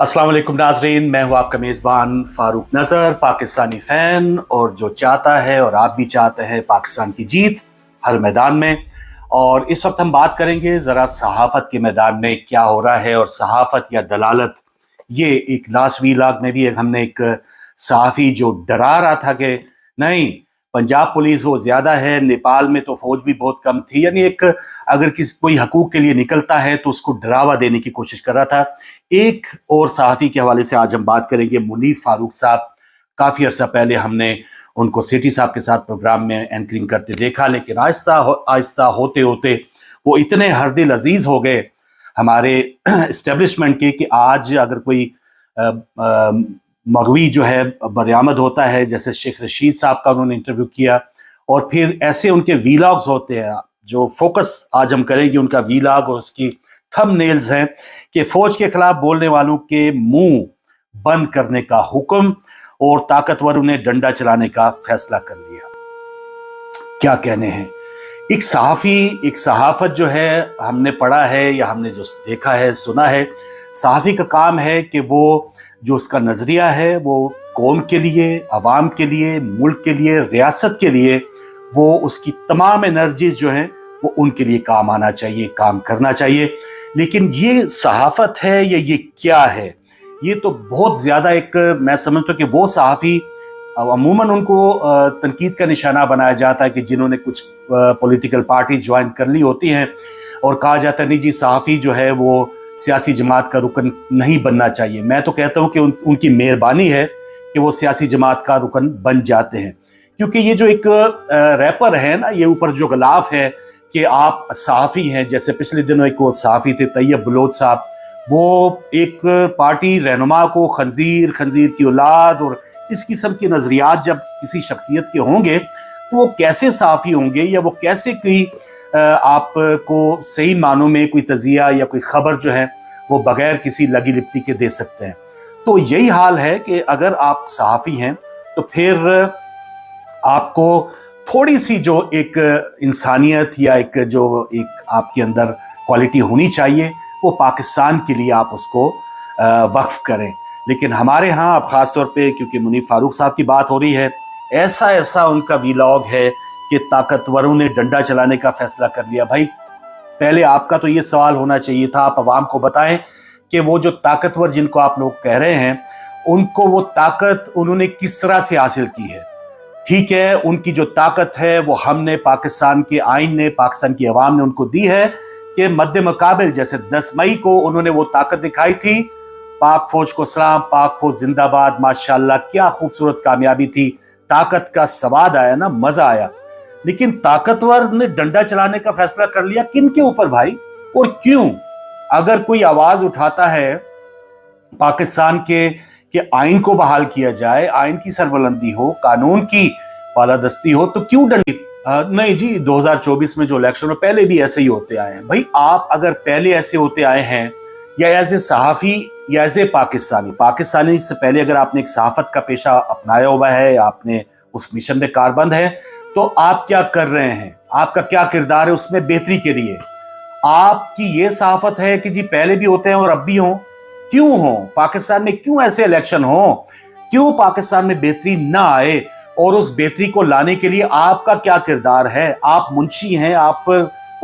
अस्सलाम वालेकुम नाजरीन, मैं हूं आपका मेज़बान फ़ारूक नज़र, पाकिस्तानी फ़ैन और जो चाहता है और आप भी चाहते हैं पाकिस्तान की जीत हर मैदान में। और इस वक्त हम बात करेंगे ज़रा सहाफ़त के मैदान में क्या हो रहा है। और सहाफ़त या दलालत, ये एक लास्ट वीलाग में भी हमने एक सहाफ़ी जो डरा रहा था कि नहीं पंजाब पुलिस वो ज़्यादा है, नेपाल में तो फौज भी बहुत कम थी, यानी एक अगर कोई हकूक़ के लिए निकलता है तो उसको डरावा देने की कोशिश कर रहा था। एक और सहाफ़ी के हवाले से आज हम बात करेंगे, मुनीफ फारूक साहब। काफ़ी अर्सा पहले हमने उनको सिटी साहब के साथ प्रोग्राम में एंकरिंग करते देखा, लेकिन आहिस्ता आहिस्ता होते होते वो इतने हरदिल अजीज़ हो गए हमारे इस्टेब्लिशमेंट के कि आज अगर कोई मगवी जो है बरामद होता है, जैसे शेख रशीद साहब का उन्होंने इंटरव्यू किया, और फिर ऐसे उनके वीलॉग्स होते हैं। जो फोकस आज हम करेंगे उनका वीलॉग और उसकी थंबनेल्स हैं कि फौज के खिलाफ बोलने वालों के मुंह बंद करने का हुक्म और ताकतवर उन्हें डंडा चलाने का फैसला कर लिया। क्या कहने हैं। एक सहाफ़ी, एक सहाफ़त जो है हमने पढ़ा है या हमने जो देखा है सुना है, सहाफ़ी का काम है कि वो जो उसका नज़रिया है वो कौम के लिए, अवाम के लिए, मुल्क के लिए, रियासत के लिए, वो उसकी तमाम एनर्जीज जो हैं वो उनके लिए काम आना चाहिए, काम करना चाहिए। लेकिन ये सहाफ़त है या ये क्या है, ये तो बहुत ज़्यादा एक मैं समझता हूँ कि वो सहाफ़ी अमूमन उनको तनकीद का निशाना बनाया जाता है कि जिन्होंने कुछ पॉलिटिकल पार्टी ज्वाइन कर ली होती हैं और कहा जाता है नहीं जी सहाफ़ी जो है वो सियासी जमात का रुकन नहीं बनना चाहिए। मैं तो कहता हूँ कि उनकी मेहरबानी है कि वो सियासी जमात का रुकन बन जाते हैं, क्योंकि ये जो एक रैपर है ना, ये ऊपर जो गिलाफ है कि आप सहाफ़ी हैं। जैसे पिछले दिनों एक और सहाफ़ी थे तैयब बलोच साहब, वो एक पार्टी रहनुमा को खंजीर, खंजीर की औलाद और इस किस्म के नज़रियात जब किसी शख्सियत के होंगे तो वो कैसे सहाफ़ी होंगे, या वो कैसे कोई आपको सही मानों में कोई तज़िया या कोई ख़बर जो है वो बग़ैर किसी लगी लिपटी के दे सकते हैं। तो यही हाल है कि अगर आप सहाफ़ी हैं तो फिर आपको थोड़ी सी जो एक इंसानियत या एक जो एक आपके अंदर क्वालिटी होनी चाहिए वो पाकिस्तान के लिए आप उसको वक्फ करें। लेकिन हमारे यहाँ अब ख़ास तौर पे क्योंकि मुनीफ फारूक साहब की बात हो रही है, ऐसा उनका वीलॉग है कि ताकतवरों ने डंडा चलाने का फैसला कर लिया। भाई पहले आपका तो ये सवाल होना चाहिए था, आप अवाम को बताएं कि वो जो ताकतवर जिनको आप लोग कह रहे हैं उनको वो ताकत उन्होंने किस तरह से हासिल की है। ठीक है, उनकी जो ताकत है वो हमने पाकिस्तान के आइन ने, पाकिस्तान की अवाम ने उनको दी है कि मद्दे मुकाबिल जैसे 10 मई को उन्होंने वो ताकत दिखाई थी। पाक फौज को सलाम, पाक फौज जिंदाबाद, माशाल्लाह क्या खूबसूरत कामयाबी थी, ताकत का स्वाद आया ना, मजा आया। लेकिन ताकतवर ने डंडा चलाने का फैसला कर लिया, किन के ऊपर भाई और क्यों? अगर कोई आवाज उठाता है पाकिस्तान के कि आइन को बहाल किया जाए, आइन की सरबुलंदी हो, कानून की पालादस्ती हो, तो क्यों डंडी? नहीं जी, 2024 में जो इलेक्शन हो पहले भी ऐसे ही होते आए हैं। भाई आप अगर पहले ऐसे होते आए हैं या एज ए सहाफ़ी या एज ए पाकिस्तानी से पहले अगर आपने एक सहाफ़त का पेशा अपनाया हुआ है, आपने उस मिशन में कारबंद है, तो आप क्या कर रहे हैं, आपका क्या किरदार है उसमें बेहतरी के लिए? आपकी ये सहाफ़त है कि जी पहले भी होते हैं और अब भी हों। क्यों हो पाकिस्तान में, क्यों ऐसे इलेक्शन हो, क्यों पाकिस्तान में बेहतरी ना आए, और उस बेहतरी को लाने के लिए आपका क्या किरदार है? आप मुंशी हैं, आप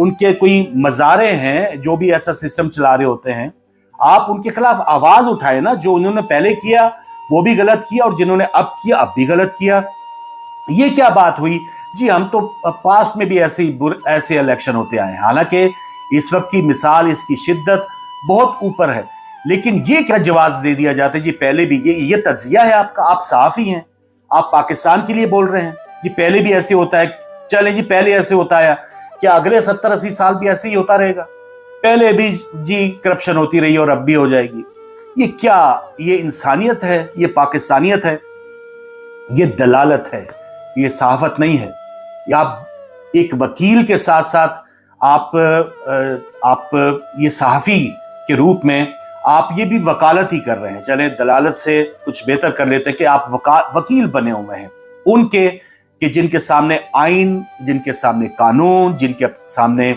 उनके कोई मज़ारे हैं जो भी ऐसा सिस्टम चला रहे होते हैं। आप उनके खिलाफ आवाज उठाए ना, जो उन्होंने पहले किया वो भी गलत किया और जिन्होंने अब किया अब भी गलत किया। ये क्या बात हुई जी? हम तो पास्ट में भी ऐसे इलेक्शन होते आए हैं, हालांकि इस वक्त की मिसाल, इसकी शिद्दत बहुत ऊपर है, लेकिन ये क्या जवाब दे दिया जाता है जी पहले भी? ये तज्जिया है आपका? आप सहाफ़ी हैं, आप पाकिस्तान के लिए बोल रहे हैं जी पहले भी ऐसे होता है। चले जी पहले ऐसे होता है, क्या अगले 70-80 साल भी ऐसे ही होता रहेगा? पहले भी जी करप्शन होती रही और अब भी हो जाएगी? ये क्या, ये इंसानियत है? ये पाकिस्तानियत है? ये दलालत है, ये सहाफ़त नहीं है। या आप एक वकील के साथ साथ आप ये सहाफ़ी के रूप में आप ये भी वकालत ही कर रहे हैं। चले दलालत से कुछ बेहतर कर लेते हैं कि आप वकील बने हुए हैं उनके, कि जिनके सामने आइन, जिनके सामने कानून, जिनके सामने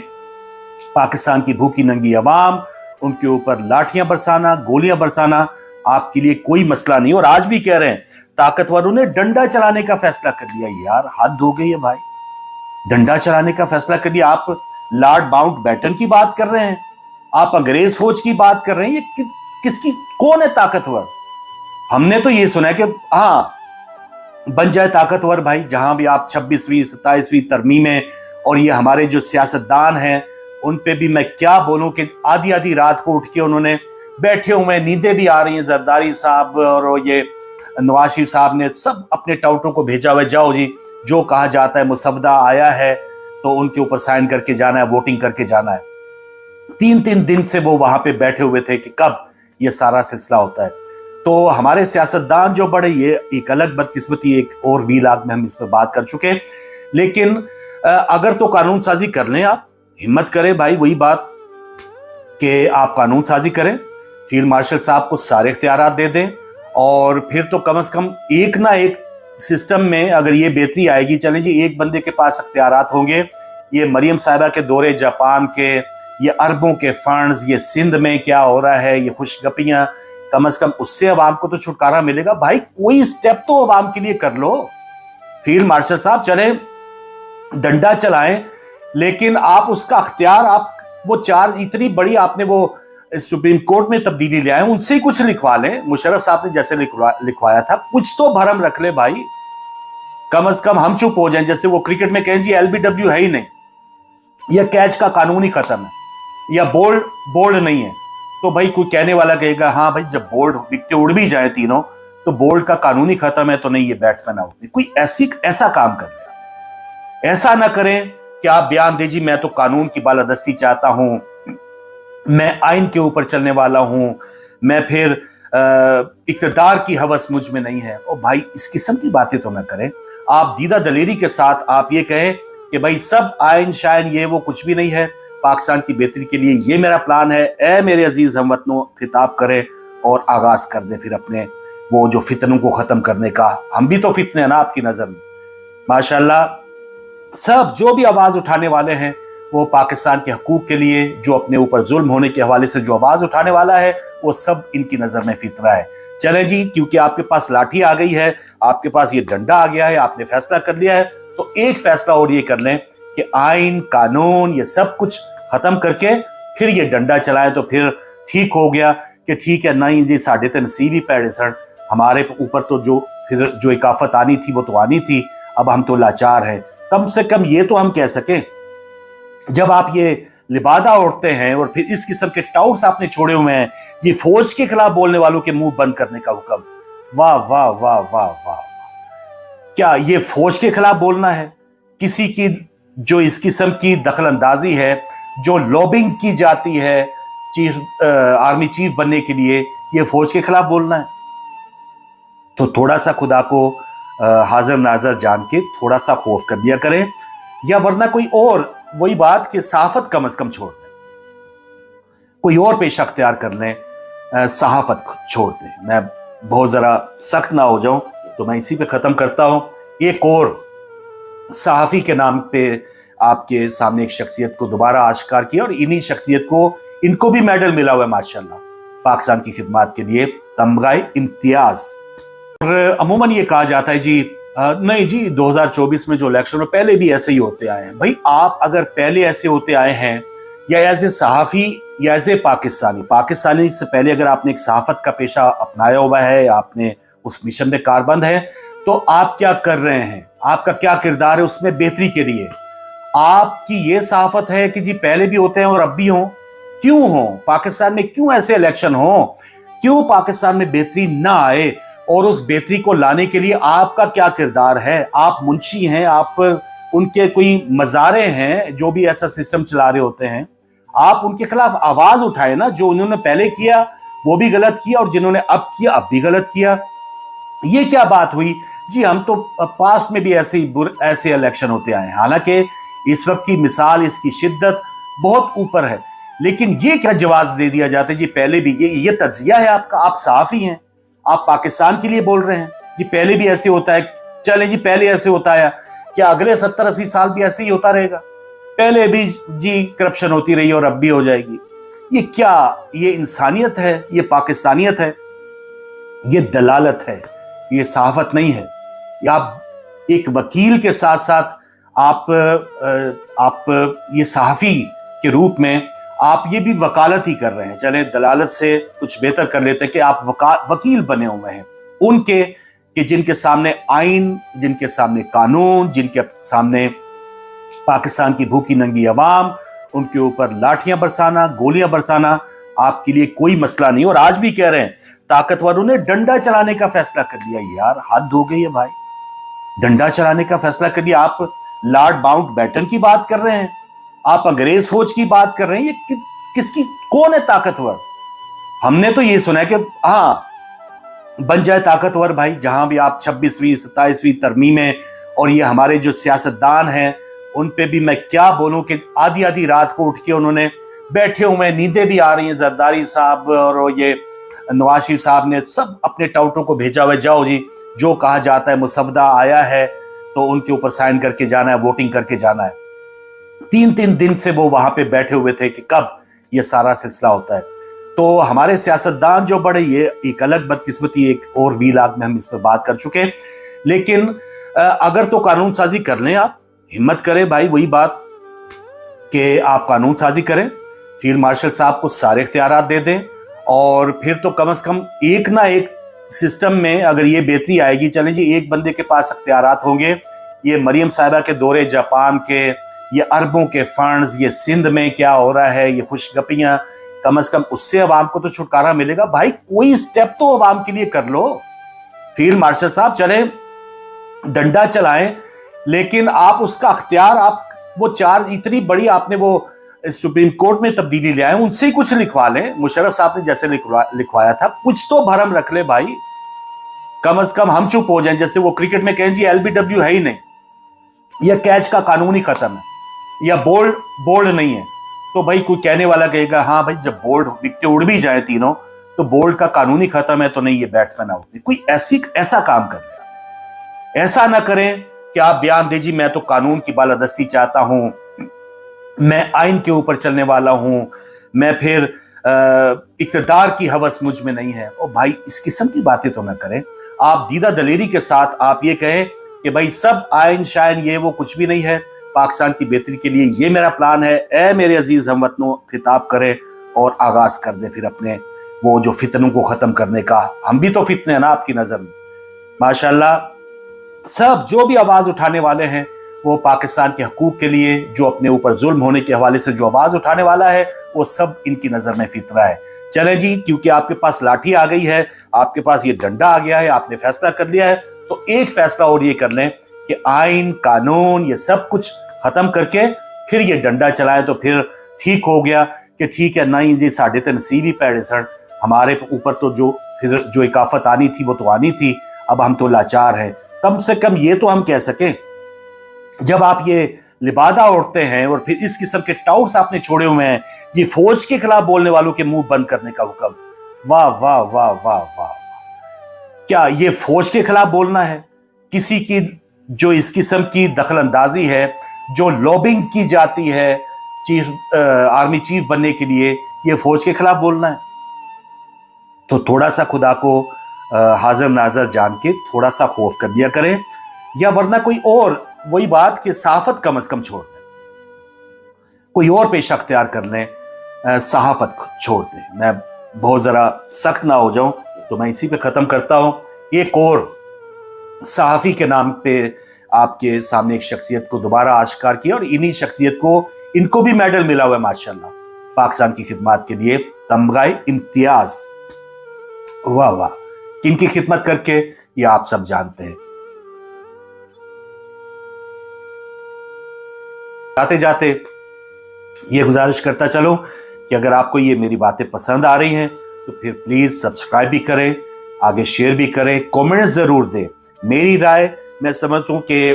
पाकिस्तान की भूखी नंगी अवाम, उनके ऊपर लाठियां बरसाना, गोलियां बरसाना आपके लिए कोई मसला नहीं। और आज भी कह रहे हैं ताकतवरों ने डंडा चलाने का फैसला कर लिया। यार हद हो गई है भाई, डंडा चलाने का फैसला कर लिया। आप लॉर्ड माउंट बैटन की बात कर रहे हैं, आप अंग्रेज फौज की बात कर रहे हैं। ये किसकी, कौन है ताकतवर? हमने तो ये सुना है कि हाँ बन जाए ताकतवर भाई, जहां भी आप 26वीं 27वीं तरमीमें, और ये हमारे जो सियासतदान हैं उन पे भी मैं क्या बोलूं कि आधी आधी रात को उठ के उन्होंने बैठे हुए, नींदें भी आ रही हैं। जरदारी साहब और ये नवाज शरीफ साहब ने सब अपने टाउटों को भेजा हुआ, जाओ जी जो कहा जाता है, मुसवदा आया है तो उनके ऊपर साइन करके जाना है, वोटिंग करके जाना है। 3-3 दिन से वो वहां पे बैठे हुए थे कि कब ये सारा सिलसिला होता है। तो हमारे सियासतदान जो बड़े, ये एक अलग बदकिस्मती, एक और वीलाग में हम इस पर बात कर चुके। लेकिन अगर तो कानून साजी कर लें, आप हिम्मत करें भाई, वही बात कि आप कानून साजी करें, फील्ड मार्शल साहब को सारे इख्तियारात दे दें, और फिर तो कम से कम एक ना एक सिस्टम में अगर ये बेहतरी आएगी। चलें जी, एक बंदे के पास इख्तियारात होंगे, ये मरियम साहिबा के दौरे जापान के, ये अरबों के फंड्स, ये सिंध में क्या हो रहा है, ये खुशगपियां, कम से कम उससे अवाम को तो छुटकारा मिलेगा। भाई कोई स्टेप तो अवाम के लिए कर लो। फील्ड मार्शल साहब चले डंडा चलाएं, लेकिन आप उसका अख्तियार, आप वो चार इतनी बड़ी आपने वो सुप्रीम कोर्ट में तब्दीली ले आए, उनसे ही कुछ लिखवा लें। मुशर्रफ साहब ने जैसे लिखवाया था, कुछ तो भरम रख ले भाई, कम से कम हम चुप हो जाएं। जैसे वो क्रिकेट में कहें जी LBW है ही नहीं, या कैच का कानून ही खत्म है, या बोल्ड नहीं है, तो भाई कोई कहने वाला कहेगा हाँ भाई जब बोल्ड विकेट उड़ भी जाए तीनों तो बोल्ड का कानून ही खत्म है, तो नहीं ये बैट्समैन आउट नहीं। कोई ऐसा काम कर ले, ऐसा ना करें कि आप बयान दीजिए मैं तो कानून की बालादस्ती चाहता हूं, मैं आइन के ऊपर चलने वाला हूं, मैं फिर इक़्तिदार की हवस मुझ में नहीं है। और भाई इस किस्म की बातें तो ना करें। आप दीदा दलेरी के साथ आप ये कहें कि भाई सब आइन शाइन ये वो कुछ भी नहीं है, पाकिस्तान की बेहतरी के लिए ये मेरा प्लान है। ए मेरे अजीज हमवतनों, खिताब करें और आगाज कर दे फिर अपने वो जो फितनों को खत्म करने का। हम भी तो फितने हैं ना आपकी नजर में। माशाल्लाह सब जो भी आवाज उठाने वाले हैं वो पाकिस्तान के हकूक के लिए, जो अपने ऊपर जुल्म होने के हवाले से जो आवाज उठाने वाला है, वो सब इनकी नजर में फितरा है। चले जी, क्योंकि आपके पास लाठी आ गई है, आपके पास ये डंडा आ गया है, आपने फैसला कर लिया है, तो एक फैसला और ये कर लें कि आइन कानून ये सब कुछ खत्म करके फिर ये डंडा चलाएं, तो फिर ठीक हो गया कि ठीक है नहीं जी साढ़े तो नसीब ही पैड़े सर, हमारे ऊपर तो जो फिर जो एक आफत आनी थी वो तो आनी थी, अब हम तो लाचार हैं। कम से कम ये तो हम कह सकें, जब आप ये लिबादा ओढ़ते हैं और फिर इस किस्म के टाउट्स आपने छोड़े हुए हैं, ये फौज के खिलाफ बोलने वालों के मुंह बंद करने का हुक्म, वाह वाह वाह वाह वाह। क्या ये फौज के खिलाफ बोलना है? किसी की जो इस किस्म की दखल अंदाजी है, जो लॉबिंग की जाती है आर्मी चीफ बनने के लिए, ये फौज के खिलाफ बोलना है? तो थोड़ा सा खुदा को हाजिर नाजर जान के थोड़ा सा खौफ कर दिया करें, या वरना कोई और वही बात कि सहाफत कम से कम छोड़ दें, कोई और पेशा अख्तियार कर लें, सहाफत छोड़ दें। मैं बहुत ज़रा सख्त ना हो जाऊं तो मैं इसी पे ख़त्म करता हूं। एक और सहाफ़ी के नाम पे आपके सामने एक शख्सियत को दोबारा आश्कार किया, और इन्हीं शख्सियत को, इनको भी मेडल मिला हुआ है माशाल्लाह पाकिस्तान की खिदमत के लिए, तमगाए इम्तियाज। और अमूमन ये कहा जाता है जी नहीं जी 2024 में जो इलेक्शन में पहले भी ऐसे ही होते आए हैं। भाई आप अगर पहले ऐसे होते आए हैं, या एज ए सहाफ़ी या एज ए पाकिस्तानी से पहले अगर आपने एक सहाफत का पेशा अपनाया हुआ है, आपने उस मिशन में कारबंद है, तो आप क्या कर रहे हैं, आपका क्या किरदार है उसमें बेहतरी के लिए? आपकी ये सहाफत है कि जी पहले भी होते हैं और अब भी हों। क्यों हो पाकिस्तान में, क्यों ऐसे इलेक्शन हो, क्यों पाकिस्तान में बेहतरी ना आए, और उस बेहतरी को लाने के लिए आपका क्या किरदार है? आप मुंशी हैं, आप उनके कोई मज़ारे हैं जो भी ऐसा सिस्टम चला रहे होते हैं, आप उनके खिलाफ आवाज उठाए ना। जो उन्होंने पहले किया वो भी गलत किया, और जिन्होंने अब किया अब भी गलत किया। ये क्या बात हुई जी? हम तो पास्ट में भी ऐसे इलेक्शन होते आए हैं, हालांकि इस वक्त की मिसाल, इसकी शिद्दत बहुत ऊपर है, लेकिन ये क्या जवाब दे दिया जाता है जी पहले भी? ये तज्जिया है आपका? आप सहाफ़ी हैं, आप पाकिस्तान के लिए बोल रहे हैं जी पहले भी ऐसे होता है। चले जी पहले ऐसे होता है, क्या अगले 70-80 साल भी ऐसे ही होता रहेगा? पहले भी जी करप्शन होती रही और अब भी हो जाएगी? ये क्या, ये इंसानियत है? ये पाकिस्तानियत है? یہ دلالت ہے، یہ صحافت نہیں ہے. یہ آپ ایک وکیل کے ساتھ ساتھ آپ یہ صحافی کے روپ میں آپ یہ بھی وکالت ہی کر رہے ہیں. چلیں دلالت سے کچھ بہتر کر لیتے ہیں کہ آپ وکیل بنے ہوئے ہیں ان کے، کہ جن کے سامنے آئین، جن کے سامنے قانون، جن کے سامنے پاکستان کی بھوکی ننگی عوام، ان کے اوپر لاٹھیاں برسانا، گولیاں برسانا آپ کے لیے کوئی مسئلہ نہیں. اور آج بھی کہہ رہے ہیں طاقتوروں نے ڈنڈا چلانے کا فیصلہ کر لیا. یار حد ہو گئی ہے بھائی، ڈنڈا چلانے کا فیصلہ کر لیا. آپ لارڈ ماؤنٹ بیٹن کی بات کر رہے ہیں، آپ انگریز فوج کی بات کر رہے ہیں. یہ کس کی، کون ہے طاقتور؟ ہم نے تو یہ سنا ہے کہ ہاں بن جائے طاقتور بھائی، جہاں بھی آپ 26ویں 27ویں ترمیمیں، اور یہ ہمارے جو سیاستدان ہیں ان پہ بھی میں کیا بولوں کہ آدھی آدھی رات کو اٹھ کے انہوں نے بیٹھے ہوئے، نیندیں بھی آ رہی ہیں. زرداری صاحب اور یہ نواز شریف صاحب نے سب اپنے ٹاؤٹوں کو بھیجا ہوا ہے، جاؤ جی جو کہا جاتا ہے، مسودہ آیا ہے تو ان کے اوپر سائن کر کے جانا ہے، ووٹنگ کر کے جانا ہے. 3 دن سے وہ وہاں پہ بیٹھے ہوئے تھے کہ کب یہ سارا سلسلہ ہوتا ہے. تو ہمارے سیاستدان جو بڑے، یہ ایک الگ بدقسمتی، ایک اور ویلاگ میں ہم اس پہ بات کر چکے. لیکن اگر تو قانون سازی کر لیں، آپ ہمت کریں بھائی، وہی بات کہ آپ قانون سازی کریں، فیلڈ مارشل صاحب کو سارے اختیارات دے دیں، اور پھر تو کم از کم ایک نہ ایک سسٹم میں اگر یہ بہتری آئے گی. چلیں جی ایک بندے کے پاس اختیارات ہوں گے، یہ مریم صاحبہ کے دورے جاپان کے، یہ اربوں کے فنڈز، یہ سندھ میں کیا ہو رہا ہے، یہ خوش گپیاں، کم از کم اس سے عوام کو تو چھٹکارا ملے گا. بھائی کوئی سٹیپ تو عوام کے لیے کر لو. فیلڈ مارشل صاحب چلیں ڈنڈا چلائیں، لیکن آپ اس کا اختیار، آپ وہ اتنی بڑی آپ نے وہ سپریم کورٹ میں تبدیلی لے آئے، ان سے ہی کچھ لکھوا لیں. مشرف صاحب نے جیسے لکھوایا تھا، کچھ تو بھرم رکھ لے بھائی. کم از کم ہم چپ ہو جائیں. جیسے وہ کرکٹ میں کہیں جی LBW ہے ہی نہیں، یا کیچ کا قانون ہی ختم ہے، یا بولڈ نہیں ہے، تو بھائی کوئی کہنے والا کہے گا ہاں بھائی جب بولڈ وکٹیں اڑ بھی جائیں تینوں تو بولڈ کا قانون ہی ختم ہے، تو نہیں یہ بیٹسمین آؤٹ نہیں. کوئی ایسا کام کر لیا. ایسا نہ کریں کہ آپ بیان دے جی میں تو قانون کی بالادستی چاہتا ہوں، میں آئین کے اوپر چلنے والا ہوں، میں پھر اقتدار کی ہوس مجھ میں نہیں ہے. اور بھائی اس قسم کی باتیں تو نہ کریں. آپ دیدہ دلیری کے ساتھ آپ یہ کہیں کہ بھائی سب آئین شائن یہ وہ کچھ بھی نہیں ہے، پاکستان کی بہتری کے لیے یہ میرا پلان ہے. اے میرے عزیز ہم وطنوں، خطاب کریں اور آغاز کر دیں پھر اپنے وہ جو فتنوں کو ختم کرنے کا. ہم بھی تو فتنے ہیں نا آپ کی نظر میں. ماشاءاللہ سب جو بھی آواز اٹھانے والے ہیں وہ پاکستان کے حقوق کے لیے، جو اپنے اوپر ظلم ہونے کے حوالے سے جو آواز اٹھانے والا ہے، وہ سب ان کی نظر میں فتنہ ہے. چلیں جی کیونکہ آپ کے پاس لاٹھی آ گئی ہے، آپ کے پاس یہ ڈنڈا آ گیا ہے، آپ نے فیصلہ کر لیا ہے، تو ایک فیصلہ اور یہ کر لیں کہ آئین قانون یہ سب کچھ ختم کر کے پھر یہ ڈنڈا چلائیں. تو پھر ٹھیک ہو گیا کہ ٹھیک ہے نہیں جی ساڑھے تے نصیب ہی پیڑے سن، ہمارے اوپر تو جو ایک آفت آنی تھی وہ تو آنی تھی، اب ہم تو لاچار ہیں. کم سے کم یہ تو ہم کہہ سکیں جب آپ یہ لبادہ اوڑھتے ہیں اور پھر اس قسم کے ٹاؤٹس آپ نے چھوڑے ہوئے ہیں، یہ فوج کے خلاف بولنے والوں کے منہ بند کرنے کا حکم. واہ واہ واہ واہ واہ، کیا یہ فوج کے خلاف بولنا ہے؟ کسی کی جو اس قسم کی دخل اندازی ہے، جو لوبنگ کی جاتی ہے آرمی چیف بننے کے لیے، یہ فوج کے خلاف بولنا ہے؟ تو تھوڑا سا خدا کو حاضر ناظر جان کے تھوڑا سا خوف کر لیا کریں، یا ورنہ کوئی اور، وہی بات کہ صحافت کم از کم چھوڑ دیں، کوئی اور پیشہ اختیار کر لیں، صحافت چھوڑ دیں. میں بہت ذرا سخت نہ ہو جاؤں تو میں اسی پہ ختم کرتا ہوں. ایک اور صحافی کے نام پہ آپ کے سامنے ایک شخصیت کو دوبارہ آشکار کیا، اور انہی شخصیت کو، ان کو بھی میڈل ملا ہوا ہے ماشاءاللہ پاکستان کی خدمات کے لیے، تمغہ امتیاز. واہ واہ، کن کی خدمت کر کے، یہ آپ سب جانتے ہیں. جاتے جاتے یہ گزارش کرتا چلوں کہ اگر آپ کو یہ میری باتیں پسند آ رہی ہیں تو پھر پلیز سبسکرائب بھی کریں، آگے شیئر بھی کریں، کومنٹ ضرور دیں. میری رائے، میں سمجھتا ہوں کہ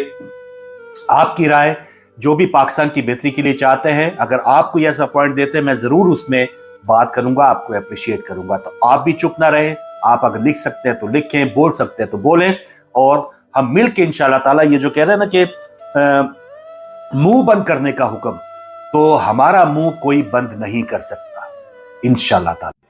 آپ کی رائے جو بھی پاکستان کی بہتری کے لیے چاہتے ہیں، اگر آپ کوئی ایسا پوائنٹ دیتے ہیں میں ضرور اس میں بات کروں گا، آپ کو اپریشیٹ کروں گا. تو آپ بھی چپ نہ رہیں، آپ اگر لکھ سکتے ہیں تو لکھیں، بول سکتے ہیں تو بولیں، اور ہم مل کے انشاءاللہ تعالیٰ یہ جو کہہ رہے ہیں نا کہ منہ بند کرنے کا حکم، تو ہمارا منہ کوئی بند نہیں کر سکتا انشاءاللہ تعالیٰ.